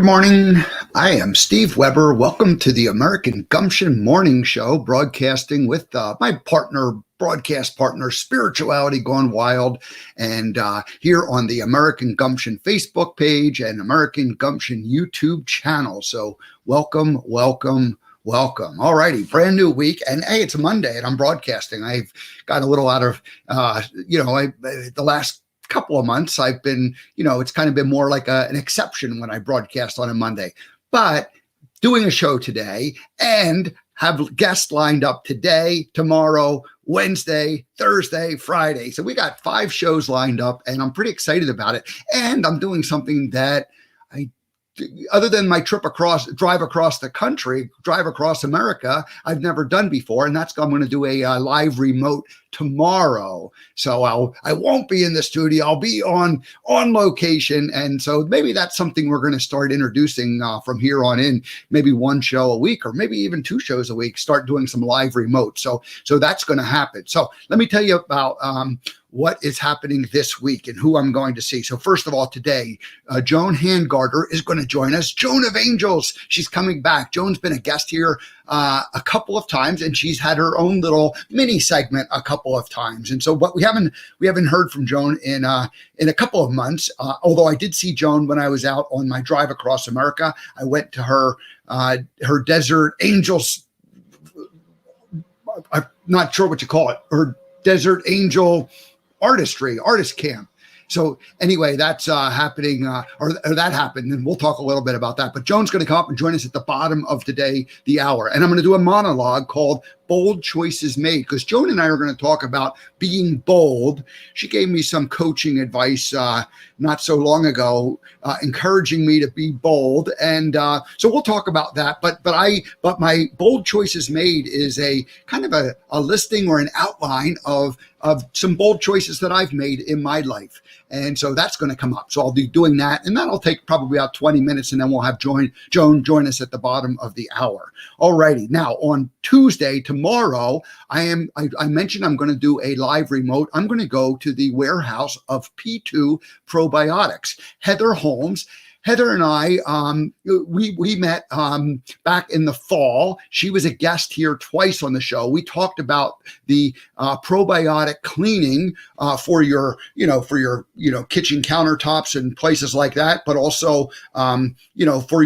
Good morning. I am Steve Weber. Welcome to the American Gumption Morning Show, broadcasting with my broadcast partner, Spirituality Gone Wild, and here on the American Gumption Facebook page and American Gumption YouTube channel. So welcome. All righty, brand new week, and hey, it's a Monday, and I'm broadcasting. I've got a little out of, the last couple of months, I've been, it's kind of been more like an exception when I broadcast on a Monday, but doing a show today and have guests lined up today, tomorrow, Wednesday, Thursday, Friday. So we got 5 shows lined up, and I'm pretty excited about it. And I'm doing something that other than my drive across America, I've never done before. And I'm going to do a live remote tomorrow. So I won't be in the studio. I'll be on location. And so maybe that's something we're going to start introducing from here on in, maybe 1 show a week, or maybe even 2 shows a week, start doing some live remote. So that's going to happen. So let me tell you about, what is happening this week and who I'm going to see. So first of all, today, Joan Hangarter is going to join us. Joan of Angels, she's coming back. Joan's been a guest here a couple of times, and she's had her own little mini segment a couple of times. And so, but we haven't heard from Joan in a couple of months. Although I did see Joan when I was out on my drive across America. I went to her Desert Angels. I'm not sure what you call it. Her Desert Angel artist camp. So anyway, that's happening, or that happened, and we'll talk a little bit about that. But Joan's going to come up and join us at the bottom of the hour. And I'm going to do a monologue called Bold Choices Made, because Joan and I are going to talk about being bold. She gave me some coaching advice not so long ago, encouraging me to be bold. And so we'll talk about that. But my Bold Choices Made is a kind of a listing or an outline of some bold choices that I've made in my life. And so that's going to come up. So I'll be doing that, and that'll take probably about 20 minutes, and then we'll have Joan join us at the bottom of the hour. All righty. Now on Tuesday, tomorrow, I mentioned I'm going to do a live remote. I'm going to go to the warehouse of P2 Probiotics. Heather and I, we met back in the fall. She was a guest here twice on the show. We talked about the probiotic cleaning for your kitchen countertops and places like that, but also for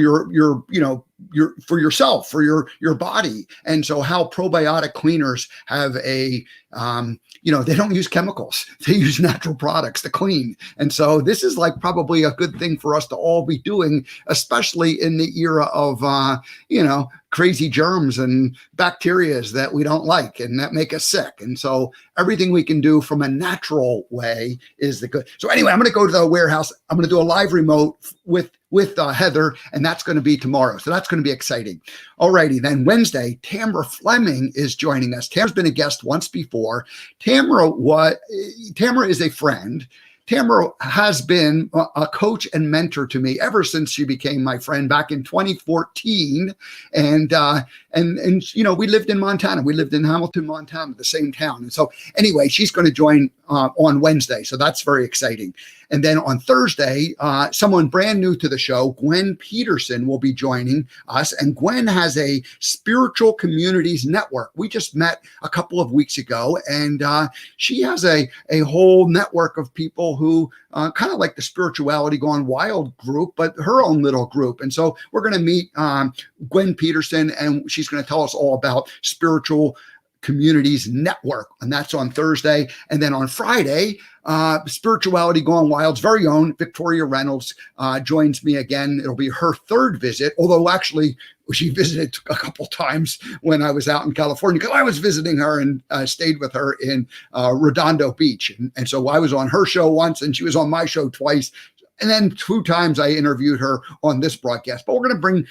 for yourself, for your body. And so how probiotic cleaners have they don't use chemicals. They use natural products to clean. And so this is like probably a good thing for us to all be doing, especially in the era of, crazy germs and bacterias that we don't like and that make us sick. And so everything we can do from a natural way is the good. So anyway, I'm going to go to the warehouse. I'm going to do a live remote with Heather, and that's going to be tomorrow. So that's going to be exciting. All righty. Then Wednesday, Tamara Fleming is joining us. Tamara's been a guest once before. Tamara is a friend. Tamara has been a coach and mentor to me ever since she became my friend back in 2014. And we lived in Montana. We lived in Hamilton, Montana, the same town. And so anyway, she's going to join on Wednesday. So that's very exciting. And then on Thursday, someone brand new to the show, Gwen Peterson, will be joining us. And Gwen has a spiritual communities network. We just met a couple of weeks ago, and she has a whole network of people who kind of like the Spirituality Gone Wild group, but her own little group. And so we're going to meet Gwen Peterson, and she's going to tell us all about Spiritual Communities Network, and that's on Thursday. And then on Friday, Spirituality Gone Wild's very own Victoria Reynolds joins me again. It'll be her 3rd visit, although actually she visited a couple times when I was out in California, because I was visiting her and stayed with her in Redondo Beach. And so I was on her show once, and she was on my show twice. And then 2 times I interviewed her on this broadcast. But we're going to bring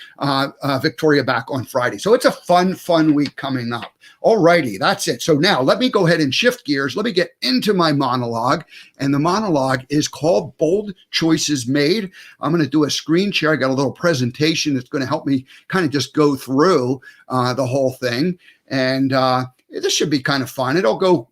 Victoria back on Friday. So it's a fun week coming up. All righty, that's it. So now let me go ahead and shift gears. Let me get into my monologue. And the monologue is called Bold Choices Made. I'm going to do a screen share. I got a little presentation that's going to help me kind of just go through the whole thing. And this should be kind of fun. It'll go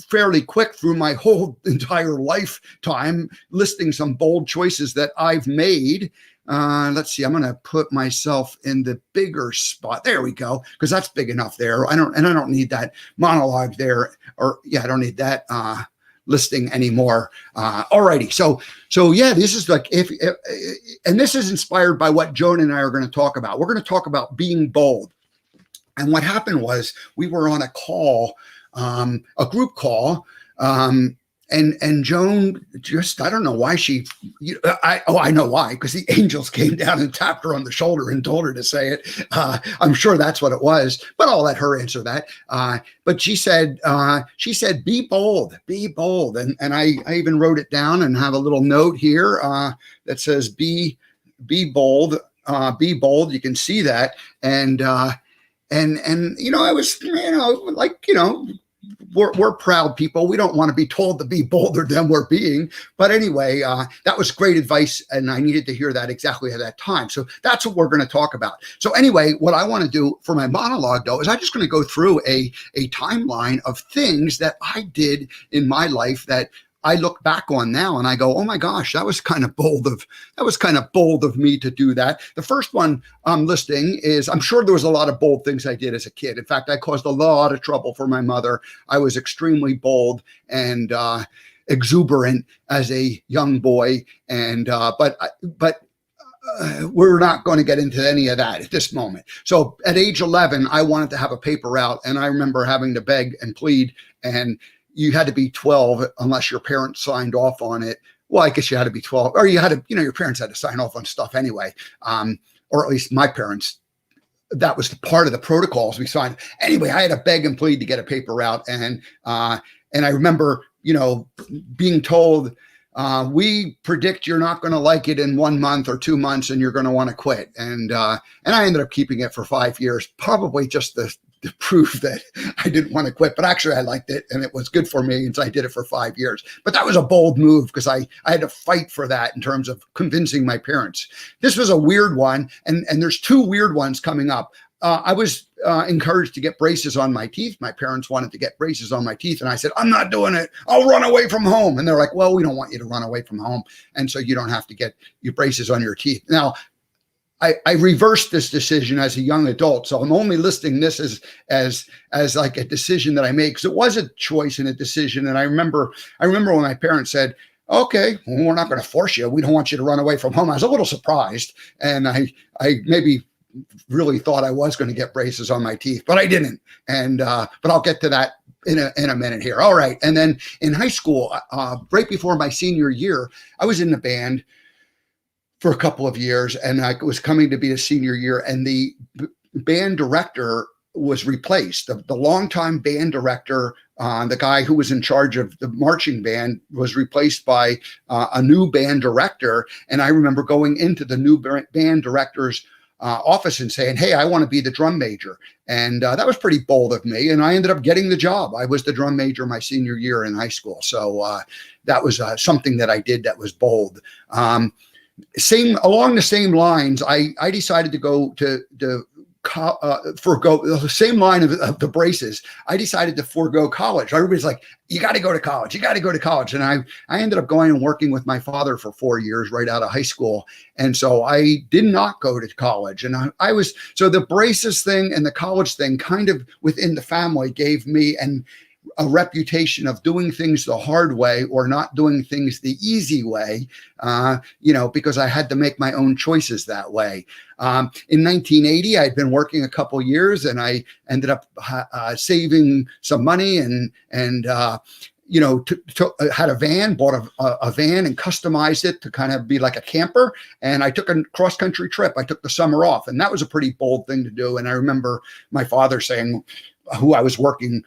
fairly quick through my whole entire lifetime, listing some bold choices that I've made. Let's see. I'm going to put myself in the bigger spot. There we go, because that's big enough there. I don't need that monologue there, or I don't need that listing anymore. Alrighty. So yeah, this is like and this is inspired by what Joan and I are going to talk about. We're going to talk about being bold. And what happened was we were on a call, a group call. And Joan just, I don't know why I know why, because the angels came down and tapped her on the shoulder and told her to say it. I'm sure that's what it was, but I'll let her answer that. But she said, be bold, be bold. And I even wrote it down and have a little note here that says, be bold, be bold. You can see that. And I was, we're proud people. We don't want to be told to be bolder than we're being. But anyway, that was great advice. And I needed to hear that exactly at that time. So that's what we're going to talk about. So anyway, what I want to do for my monologue, though, is I'm just going to go through a timeline of things that I did in my life that I look back on now and I go, oh my gosh, that was kind of bold of me to do that. The first one I'm listing is, I'm sure there was a lot of bold things I did as a kid. In fact, I caused a lot of trouble for my mother. I was extremely bold and exuberant as a young boy. And but we're not going to get into any of that at this moment. So at age 11, I wanted to have a paper out, and I remember having to beg and plead, and you had to be 12 unless your parents signed off on it. Well, I guess you had to be 12, or you had to, your parents had to sign off on stuff anyway. Or at least my parents, that was the part of the protocols we signed. Anyway, I had to beg and plead to get a paper out. And I remember, being told, we predict you're not going to like it in 1 month or 2 months and you're going to want to quit. And I ended up keeping it for 5 years, probably just to prove that I didn't want to quit, but actually I liked it and it was good for me. And so I did it for 5 years, but that was a bold move because I had to fight for that in terms of convincing my parents. This was a weird one. And there's two weird ones coming up. I was encouraged to get braces on my teeth. My parents wanted to get braces on my teeth. And I said, I'm not doing it. I'll run away from home. And they're like, well, we don't want you to run away from home. And so you don't have to get your braces on your teeth. Now, I reversed this decision as a young adult. So I'm only listing this as like a decision that I made, because it was a choice and a decision. And I remember when my parents said, okay, well, we're not going to force you. We don't want you to run away from home. I was a little surprised. And I maybe really thought I was going to get braces on my teeth, but I didn't. And, but I'll get to that in a minute here. All right. And then in high school, right before my senior year, I was in the band for a couple of years, and I was coming to be a senior year, and the band director was replaced. The longtime band director, the guy who was in charge of the marching band, was replaced by a new band director. And I remember going into the new band director's office and saying, hey, I want to be the drum major. And that was pretty bold of me. And I ended up getting the job. I was the drum major my senior year in high school. So that was something that I did that was bold. Along the same lines, I decided to go forego the same line of the braces. I decided to forego college. Everybody's like, you got to go to college. You got to go to college. And I ended up going and working with my father for 4 years right out of high school. And so I did not go to college. And so the braces thing and the college thing kind of within the family gave me a reputation of doing things the hard way or not doing things the easy way, because I had to make my own choices that way. In 1980, I'd been working a couple years, and I ended up saving some money and had a van, bought a van and customized it to kind of be like a camper. And I took a cross-country trip. I took the summer off, and that was a pretty bold thing to do. And I remember my father saying, who I was working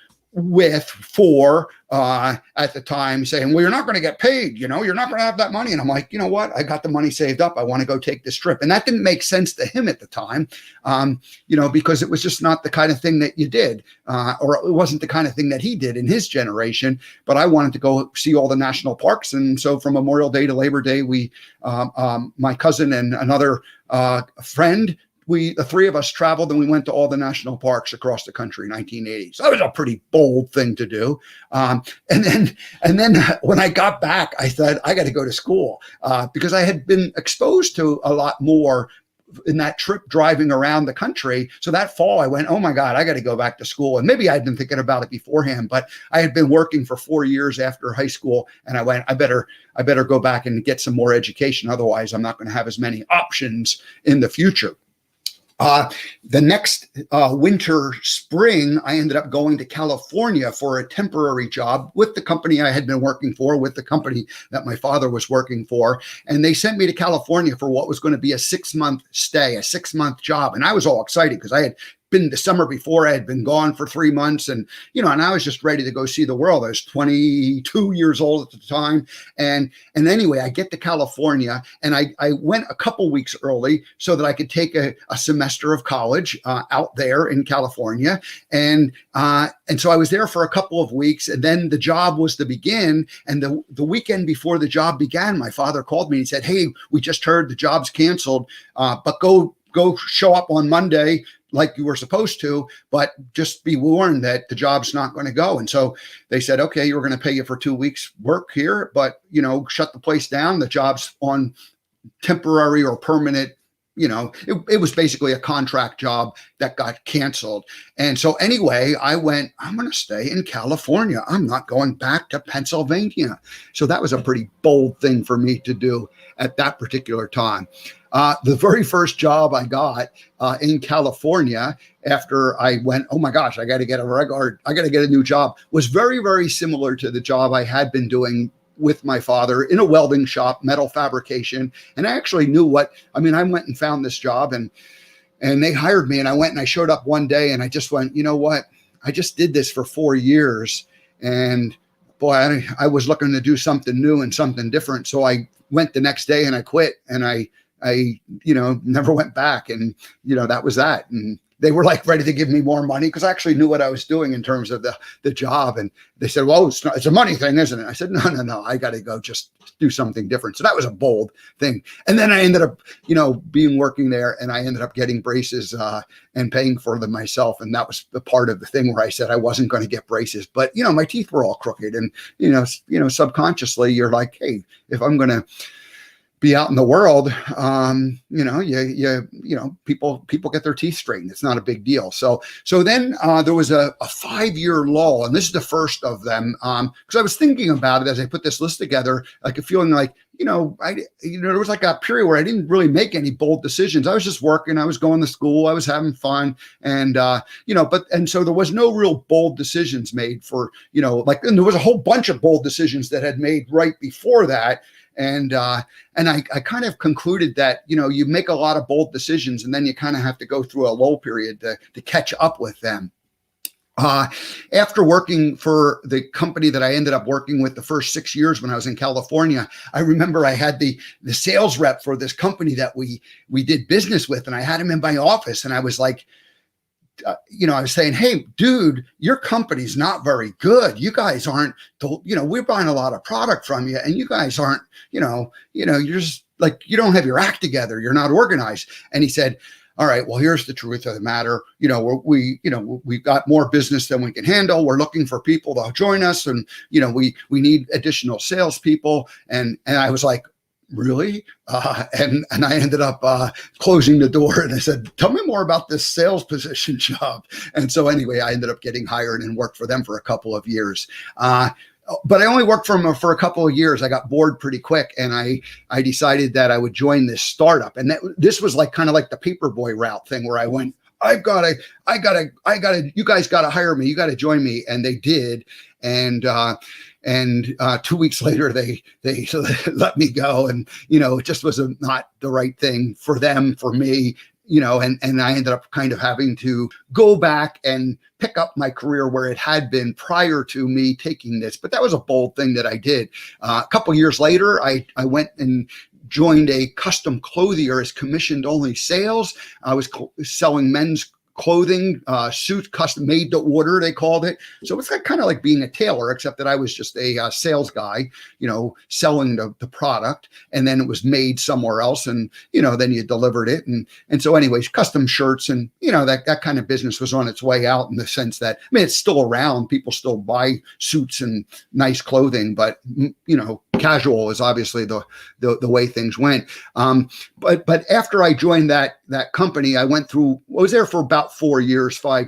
for at the time, saying, well, you're not going to get paid, you're not going to have that money. And I'm like, you know what? I got the money saved up. I want to go take this trip. And that didn't make sense to him at the time, because it was just not the kind of thing that you did, or it wasn't the kind of thing that he did in his generation. But I wanted to go see all the national parks. And so from Memorial Day to Labor Day, my cousin and another friend the three of us traveled and we went to all the national parks across the country in 1980. So that was a pretty bold thing to do. And then when I got back, I said, I got to go to school because I had been exposed to a lot more in that trip driving around the country. So that fall I went, oh my God, I got to go back to school. And maybe I'd been thinking about it beforehand, but I had been working for 4 years after high school. And I went, I better go back and get some more education. Otherwise I'm not going to have as many options in the future. The next winter, spring, I ended up going to California for a temporary job with the company I had been working for, with the company that my father was working for. And they sent me to California for what was going to be a 6-month stay, a 6-month job. And I was all excited because I had been the summer before, I had been gone for 3 months, and and I was just ready to go see the world. I was 22 years old at the time. And anyway, I get to California and I went a couple weeks early so that I could take a semester of college out there in California. And so I was there for a couple of weeks, and then the job was to begin. And the weekend before the job began, my father called me and he said, hey, we just heard the job's canceled, but go show up on Monday like you were supposed to, but just be warned that the job's not going to go. And so they said, okay, you're going to pay you for 2 weeks work here, but, shut the place down. The job's on temporary or permanent. It was basically a contract job that got canceled. And so anyway, I went, I'm going to stay in California. I'm not going back to Pennsylvania. So that was a pretty bold thing for me to do at that particular time. The very first job I got in California after I went, oh my gosh, I got to get a new job, was very, very similar to the job I had been doing with my father in a welding shop, metal fabrication. And I actually knew I went and found this job and they hired me, and I went and I showed up one day and I just went, you know what? I just did this for 4 years, and boy, I was looking to do something new and something different. So I went the next day and I quit, and I never went back. And, that was that. And they were like ready to give me more money because I actually knew what I was doing in terms of the job. And they said, well, it's a money thing, isn't it? I said, no, I got to go just do something different. So that was a bold thing. And then I ended up, working there, and I ended up getting braces and paying for them myself. And that was the part of the thing where I said I wasn't going to get braces, but, my teeth were all crooked. And, subconsciously you're like, hey, if I'm going to be out in the world, people get their teeth straightened. It's not a big deal. So then there was a 5-year lull, and this is the first of them. Because I was thinking about it as I put this list together, like a feeling like, there was like a period where I didn't really make any bold decisions. I was just working. I was going to school. I was having fun. And, and so there was no real bold decisions made for, and there was a whole bunch of bold decisions that had made right before that. And I kind of concluded that, you make a lot of bold decisions and then you kind of have to go through a lull period to catch up with them. After working for the company that I ended up working with the first 6 years when I was in California, I remember I had the sales rep for this company that we did business with, and I had him in my office, and I was like, I was saying, hey, dude, your company's not very good. You guys aren't, we're buying a lot of product from you, and you guys aren't, you're just like, you don't have your act together. You're not organized. And he said, all right, well, here's the truth of the matter. We've got more business than we can handle. We're looking for people to join us, and, we need additional salespeople. And I was like, really? And I ended up closing the door, and I said, tell me more about this sales position job. And so anyway, I ended up getting hired and worked for them for a couple of years. But I only worked for them for a couple of years. I got bored pretty quick, and I decided that I would join this startup. And this was like kind of like the paperboy route thing where I went, you guys got to hire me. You got to join me. And they did. And 2 weeks later, they let me go. And, it just was not the right thing for them, for me, and I ended up kind of having to go back and pick up my career where it had been prior to me taking this. But that was a bold thing that I did. A couple of years later, I went and joined a custom clothier as commissioned only sales. I was selling men's clothing, suits, custom made to order, they called it. So it's kind of like being a tailor, except that I was just a sales guy, selling the product, and then it was made somewhere else, and then you delivered it, and so anyways, custom shirts, and that kind of business was on its way out, in the sense that, I mean, it's still around. People still buy suits and nice clothing, but casual is obviously the way things went. But after I joined that company, I was there for about 5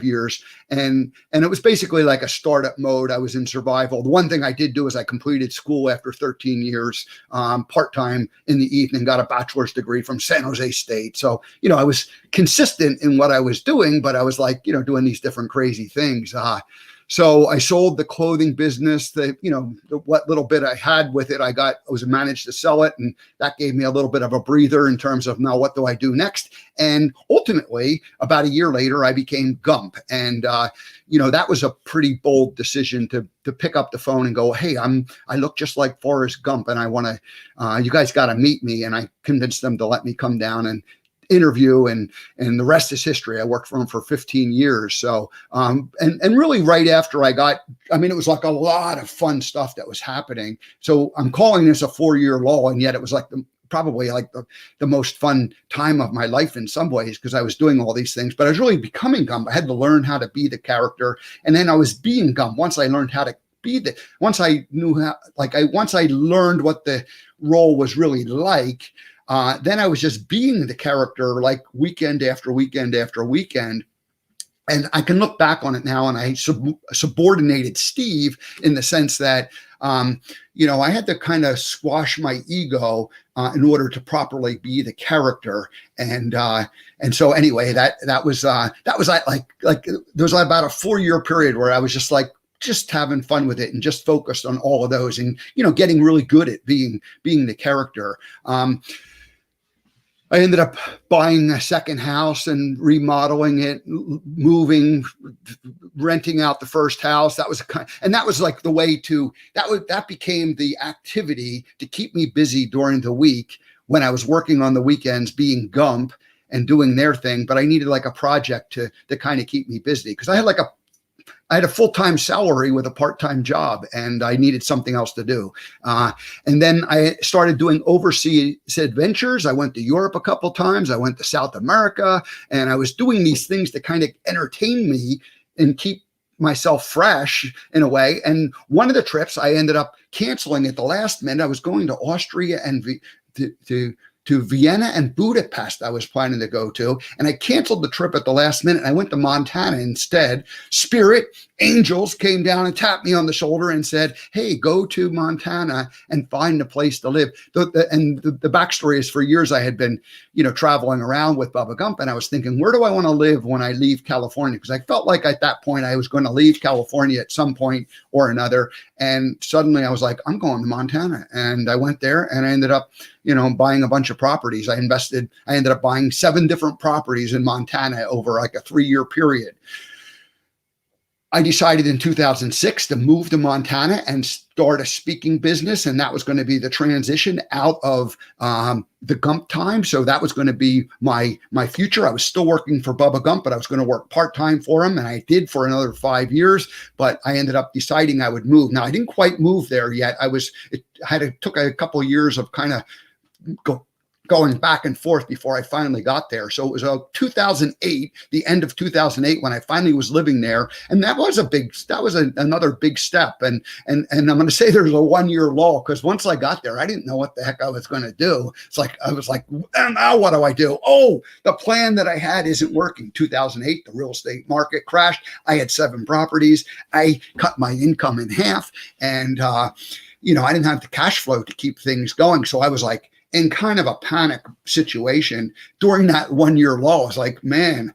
years, and it was basically like a startup mode. I was in survival. The one thing I did do is I completed school after 13 years, part-time in the evening, got a bachelor's degree from San Jose State. So, I was consistent in what I was doing, but I was like, doing these different crazy things. So I sold the clothing business, what little bit I had with it, I was managed to sell it. And that gave me a little bit of a breather in terms of, now what do I do next? And ultimately, about a year later, I became Gump. And, that was a pretty bold decision to pick up the phone and go, hey, I look just like Forrest Gump, and I want to, you guys got to meet me. And I convinced them to let me come down and interview, and the rest is history. I worked for him for 15 years. So, and really right after it was like a lot of fun stuff that was happening. So I'm calling this a 4-year lull, and yet it was like probably like the most fun time of my life in some ways, because I was doing all these things, but I was really becoming Gump. I had to learn how to be the character. And then I was being Gump. Once I learned how to once I learned what the role was really like, then I was just being the character, like weekend after weekend after weekend. And I can look back on it now, and I subordinated Steve in the sense that, I had to kind of squash my ego in order to properly be the character. And so anyway, that was like there was about a 4-year period where I was just having fun with it and just focused on all of those, and, getting really good at being the character. I ended up buying a second house and remodeling it, moving, renting out the first house. That was like the way that became the activity to keep me busy during the week when I was working on the weekends, being Gump and doing their thing. But I needed like a project to kind of keep me busy, because I had a full-time salary with a part-time job, and I needed something else to do. And then I started doing overseas adventures. I went to Europe a couple of times. I went to South America, and I was doing these things to kind of entertain me and keep myself fresh in a way. And one of the trips I ended up canceling at the last minute. I was going to Austria and to Vienna and Budapest I was planning to go to, and I canceled the trip at the last minute. I went to Montana instead. Spirit angels came down and tapped me on the shoulder and said, hey, go to Montana and find a place to live. The backstory is, for years I had been, traveling around with Bubba Gump, and I was thinking, where do I want to live when I leave California? Because I felt like at that point I was going to leave California at some point or another. And suddenly I was like, I'm going to Montana. And I went there, and I ended up, buying a bunch of properties. I ended up buying 7 different properties in Montana over like a 3-year period. I decided in 2006 to move to Montana and start a speaking business, and that was going to be the transition out of the Gump time. So that was going to be my future. I was still working for Bubba Gump, but I was going to work part-time for him, and I did for another 5 years. But I ended up deciding I would move. Now, I didn't quite move there yet. Took a couple of years of kind of going back and forth before I finally got there. So it was 2008, the end of 2008, when I finally was living there. And that was another big step. And I'm going to say there's a 1-year lull, because once I got there, I didn't know what the heck I was going to do. It's like, I was like, now what do I do? Oh, the plan that I had isn't working. 2008, the real estate market crashed. I had 7 properties. I cut my income in half, and, I didn't have the cash flow to keep things going. So I was like, in kind of a panic situation during that 1-year lull. I was like, man,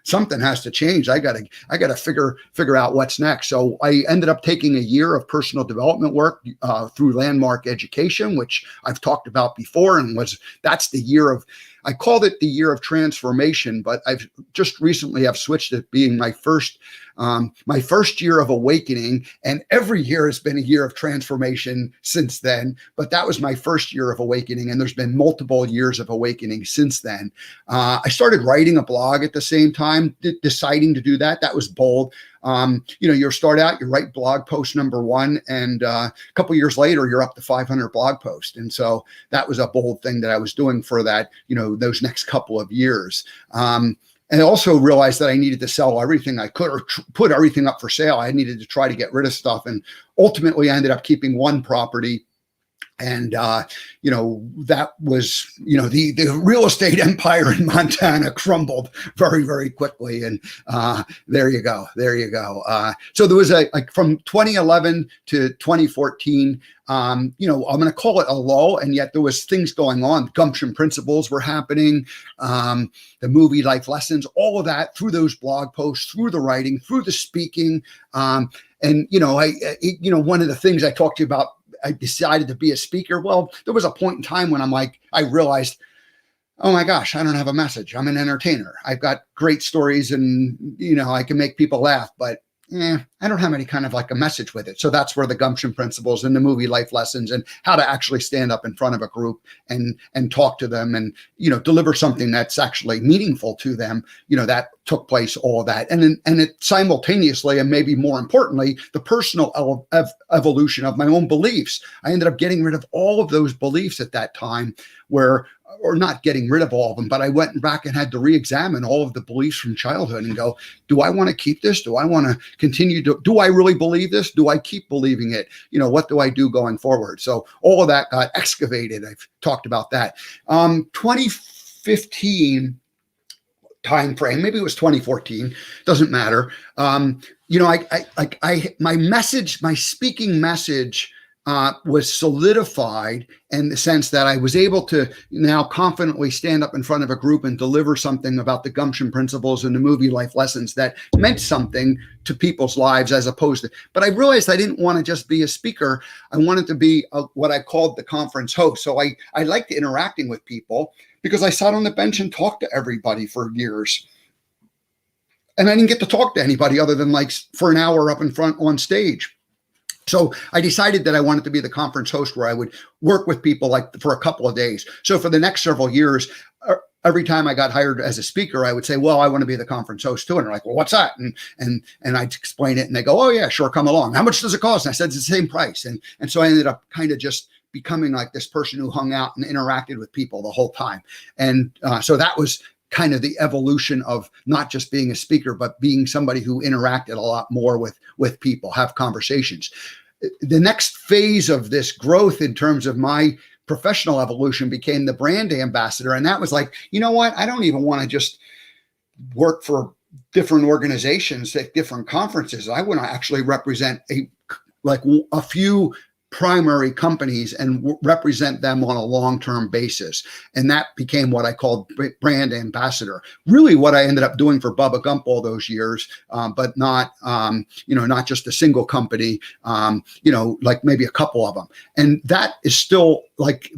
something has to change. I gotta figure out what's next. So I ended up taking a year of personal development work through Landmark Education, which I've talked about before. And that's the year of I called it the year of transformation, but I've just recently have switched it being my first year of awakening, and every year has been a year of transformation since then. But that was my first year of awakening, and there's been multiple years of awakening since then. I started writing a blog at the same time, deciding to do that. That was bold. You start out, you write blog post number 1, and a couple years later, you're up to 500 blog posts. And so that was a bold thing that I was doing for that, those next couple of years. And I also realized that I needed to sell everything I could, or put everything up for sale. I needed to try to get rid of stuff. And ultimately, I ended up keeping one property. And, that was, the real estate empire in Montana crumbled very, very quickly. And there you go. So there was from 2011 to 2014, I'm going to call it a lull, and yet there was things going on. Gumption principles were happening, the movie life lessons, all of that through those blog posts, through the writing, through the speaking. And, one of the things I talked to you about, I decided to be a speaker. Well, there was a point in time when I realized, oh my gosh, I don't have a message. I'm an entertainer. I've got great stories and, I can make people laugh, but I don't have any kind of a message with it. So that's where the Gumption principles and the movie life lessons and how to actually stand up in front of a group and talk to them and, deliver something that's actually meaningful to them, that took place, all of that. And it simultaneously, and maybe more importantly, the personal evolution of my own beliefs. I ended up getting rid of all of those beliefs at that time or not getting rid of all of them, but I went back and had to re-examine all of the beliefs from childhood and go, do I want to keep this? Do I want to continue do I really believe this? Do I keep believing it? What do I do going forward? So all of that got excavated. I've talked about that. 2015 time frame, maybe it was 2014, doesn't matter. My speaking message was solidified in the sense that I was able to now confidently stand up in front of a group and deliver something about the Gumption principles and the movie life lessons that meant something to people's lives, as opposed to, but I realized I didn't want to just be a speaker. I wanted to be what I called the conference host. So I liked interacting with people because I sat on the bench and talked to everybody for years. And I didn't get to talk to anybody other than for an hour up in front on stage. So I decided that I wanted to be the conference host where I would work with people for a couple of days. So for the next several years, every time I got hired as a speaker, I would say, well, I want to be the conference host too. And they're like, well, what's that? And I'd explain it and they go, oh yeah, sure. Come along. How much does it cost? And I said, it's the same price. And so I ended up kind of just becoming this person who hung out and interacted with people the whole time. And so that was kind of the evolution of not just being a speaker, but being somebody who interacted a lot more with people, have conversations. The next phase of this growth in terms of my professional evolution became the brand ambassador. And that was you know what? I don't even want to just work for different organizations at different conferences. I want to actually represent a few primary companies and represent them on a long-term basis. And that became what I called brand ambassador. Really what I ended up doing for Bubba Gump all those years, but not, not just a single company, maybe a couple of them. And that is still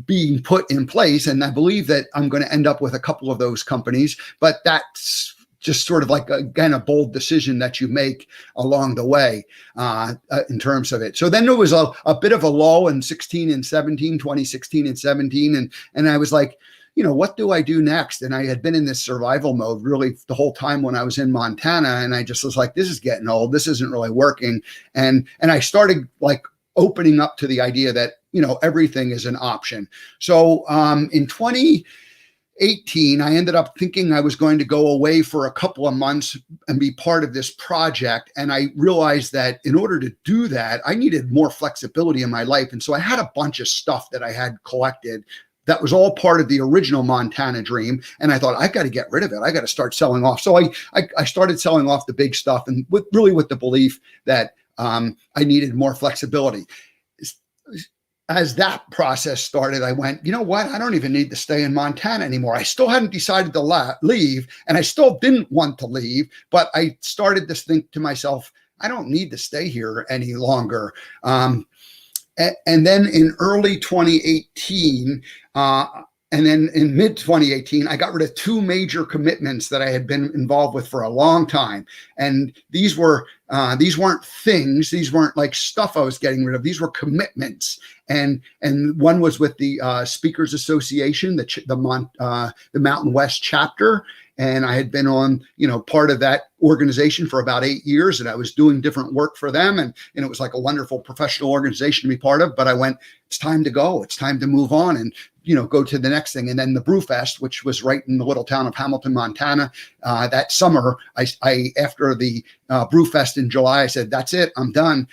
being put in place. And I believe that I'm going to end up with a couple of those companies, but that's just sort of again, a bold decision that you make along the way in terms of it. So then there was a bit of a lull in 2016 and 17. And I was what do I do next? And I had been in this survival mode really the whole time when I was in Montana. And I just was this is getting old. This isn't really working. And I started opening up to the idea that, everything is an option. So in 2018, I ended up thinking I was going to go away for a couple of months and be part of this project. And I realized that in order to do that, I needed more flexibility in my life. And so I had a bunch of stuff that I had collected that was all part of the original Montana dream. And I thought, I got to get rid of it. I got to start selling off. So I started selling off the big stuff, and with the belief that I needed more flexibility. As that process started, I went, you know what? I don't even need to stay in Montana anymore. I still hadn't decided to leave, and I still didn't want to leave, but I started to think to myself, I don't need to stay here any longer. And then in early 2018, And then in mid 2018, I got rid of 2 major commitments that I had been involved with for a long time. And these weren't things. These weren't like stuff I was getting rid of. These were commitments. And one was with the Speakers Association, the Mountain West chapter. And I had been on, part of that organization for about 8 years, and I was doing different work for them. And it was like a wonderful professional organization to be part of. But I went, it's time to go. It's time to move on and, go to the next thing. And then the Brewfest, which was right in the little town of Hamilton, Montana, that summer, I after the Brewfest in July, I said, that's it. I'm done.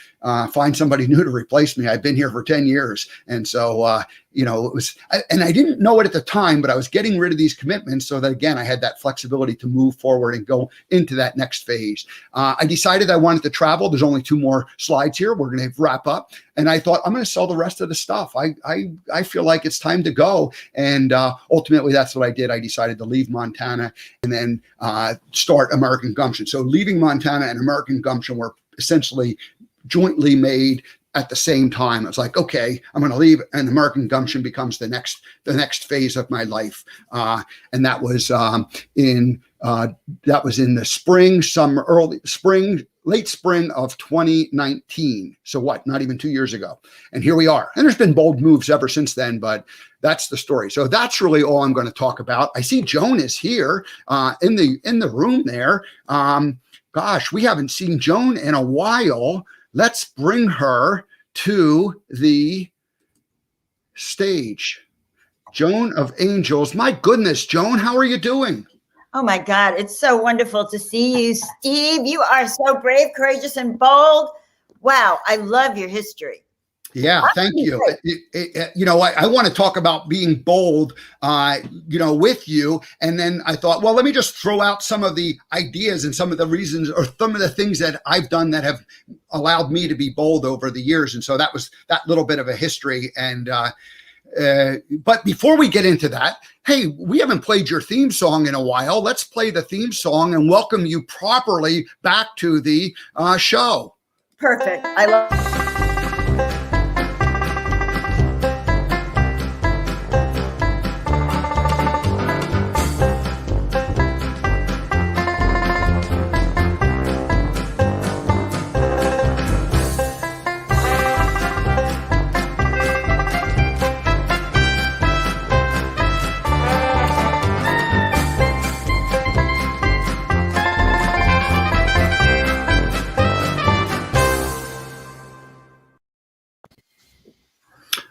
Find somebody new to replace me. I've been here for 10 years. And so, it was, and I didn't know it at the time, but I was getting rid of these commitments so that, again, I had that flexibility to move forward and go into that next phase. I decided I wanted to travel. There's only 2 more slides here. We're going to wrap up. And I thought, I'm going to sell the rest of the stuff. I feel like it's time to go. And ultimately, that's what I did. I decided to leave Montana and then start American Gumption. So leaving Montana and American Gumption were essentially jointly made at the same time. I was like, okay, I'm going to leave, and American Gumption becomes the next phase of my life. And that was in the late spring of 2019. So what? Not even 2 years ago. And here we are. And there's been bold moves ever since then, but that's the story. So that's really all I'm going to talk about. I see Joan is here in the room there. Gosh, we haven't seen Joan in a while. Let's bring her to the stage. Joan of Angels. My goodness, Joan, how are you doing? Oh my God, it's so wonderful to see you, Steve. You are so brave, courageous, and bold. Wow, I love your history. Yeah, thank you. I want to talk about being bold, with you. And then I thought, well, let me just throw out some of the ideas and some of the reasons or some of the things that I've done that have allowed me to be bold over the years. And so that was that little bit of a history. And but before we get into that, hey, we haven't played your theme song in a while. Let's play the theme song and welcome you properly back to the show. Perfect. I love.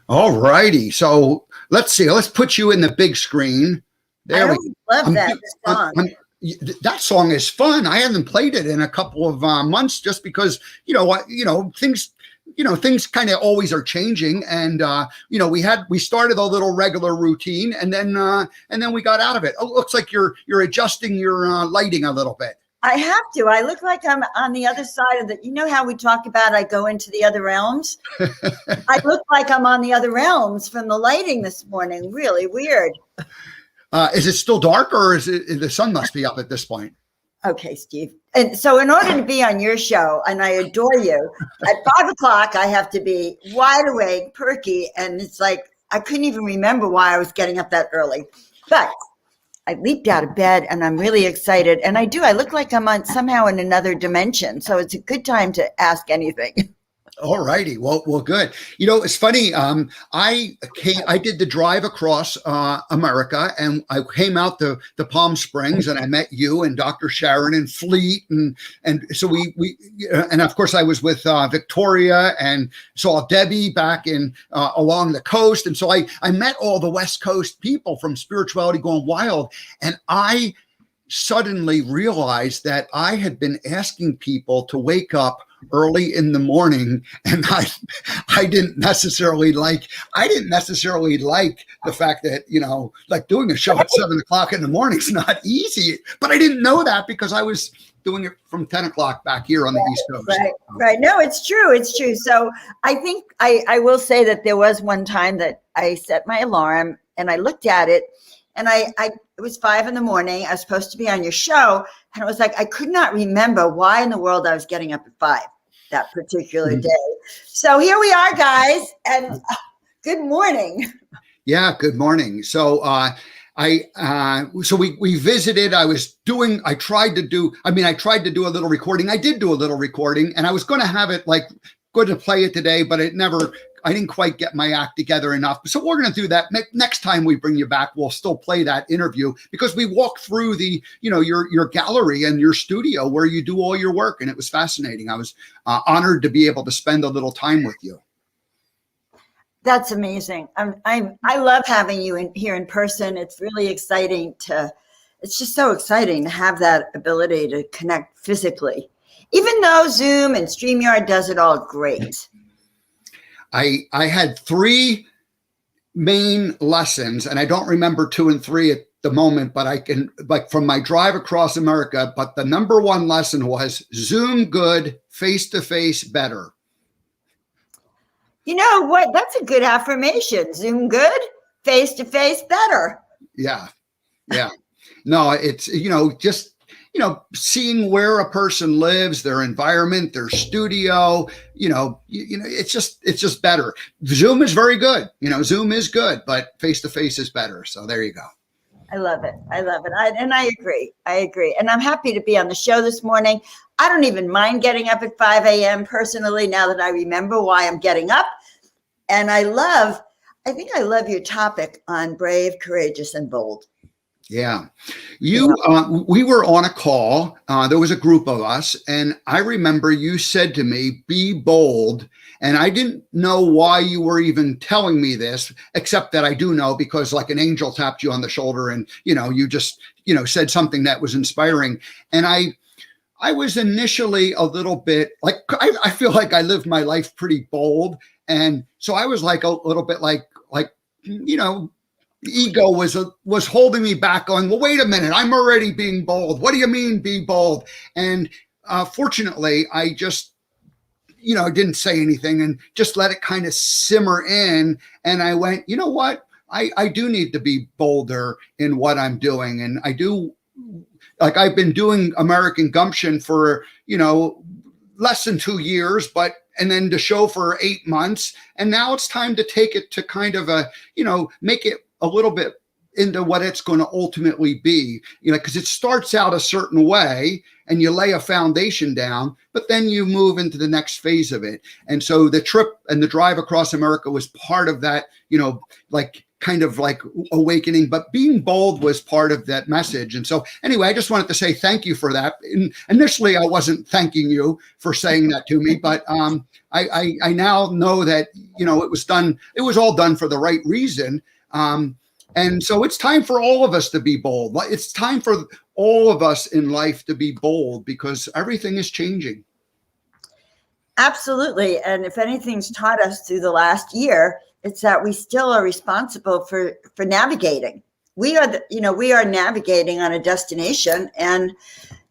All righty. So let's see. Let's put you in the big screen. There we love that song. That song is fun. I haven't played it in a couple of months just because, things kind of always are changing. And, we started a little regular routine and then we got out of it. Oh, it looks like you're adjusting your lighting a little bit. I have to. I look like I'm on the other side of how we talk about I go into the other realms? I look like I'm on the other realms from the lighting this morning. Really weird. Is it still dark or is it the sun must be up at this point? Okay, Steve. And so in order to be on your show, and I adore you, at 5 o'clock, I have to be wide awake, perky. And it's like, I couldn't even remember why I was getting up that early. But I leaped out of bed and I'm really excited. And I look like I'm somehow in another dimension. So it's a good time to ask anything. All righty. Well, good. It's funny. I did the drive across America, and I came out to Palm Springs, and I met you and Dr. Sharon and Fleet, and so we and of course I was with Victoria and saw Debbie back in along the coast, and so I met all the West Coast people from Spirituality Gone Wild, and I suddenly realized that I had been asking people to wake up early in the morning, and I didn't necessarily like the fact that like doing a show at 7 o'clock in the morning is not easy, but I didn't know that because I was doing it from 10 o'clock back here on the East Coast. Right. No, it's true. So I think I will say that there was one time that I set my alarm and I looked at it, and it was 5 a.m. I was supposed to be on your show. And it was like, I could not remember why in the world I was getting up at 5 that particular day. So here we are, guys. And good morning. Yeah, good morning. So we visited. I tried to do a little recording. I did do a little recording, and I was going to have it like going to play it today, but I didn't quite get my act together enough. So we're going to do that next time we bring you back. We'll still play that interview because we walked through your gallery and your studio where you do all your work, and it was fascinating. I was honored to be able to spend a little time with you. That's amazing. I love having you here in person. It's really exciting it's just so exciting to have that ability to connect physically, even though Zoom and StreamYard does it all great. I had 3 main lessons, and I don't remember 2 and 3 at the moment, but I can, like, from my drive across America. But the number 1 lesson was Zoom good, face-to-face better. You know what? That's a good affirmation. Zoom good, face-to-face better. Yeah. No, it's, just, seeing where a person lives, their environment, their studio, it's just better. Zoom is very good. Zoom is good, but face-to-face is better. So there you go. I love it. And I agree. And I'm happy to be on the show this morning. I don't even mind getting up at 5 a.m. personally, now that I remember why I'm getting up. And I think I love your topic on brave, courageous, and bold. Yeah. We were on a call. There was a group of us, and I remember you said to me, be bold. And I didn't know why you were even telling me this, except that I do know, because like an angel tapped you on the shoulder and, you just, said something that was inspiring. And I was initially a little bit like, I feel like I lived my life pretty bold. And so I was like a little bit like, ego was holding me back, going, well, wait a minute, I'm already being bold. What do you mean be bold? And fortunately, I just, didn't say anything and just let it kind of simmer in. And I went, you know what? I do need to be bolder in what I'm doing. And I do, like, I've been doing American Gumption for, less than 2 years, and then the show for 8 months. And now it's time to take it to kind of make it a little bit into what it's going to ultimately be, because it starts out a certain way and you lay a foundation down, but then you move into the next phase of it. And so the trip and the drive across America was part of that, kind of like awakening, but being bold was part of that message. And so anyway, I just wanted to say thank you for that. Initially, I wasn't thanking you for saying that to me, but I now know that, it was all done for the right reason. And so it's time for all of us to be bold. It's time for all of us in life to be bold because everything is changing. Absolutely. And if anything's taught us through the last year, it's that we still are responsible for navigating. We are navigating on a destination, and,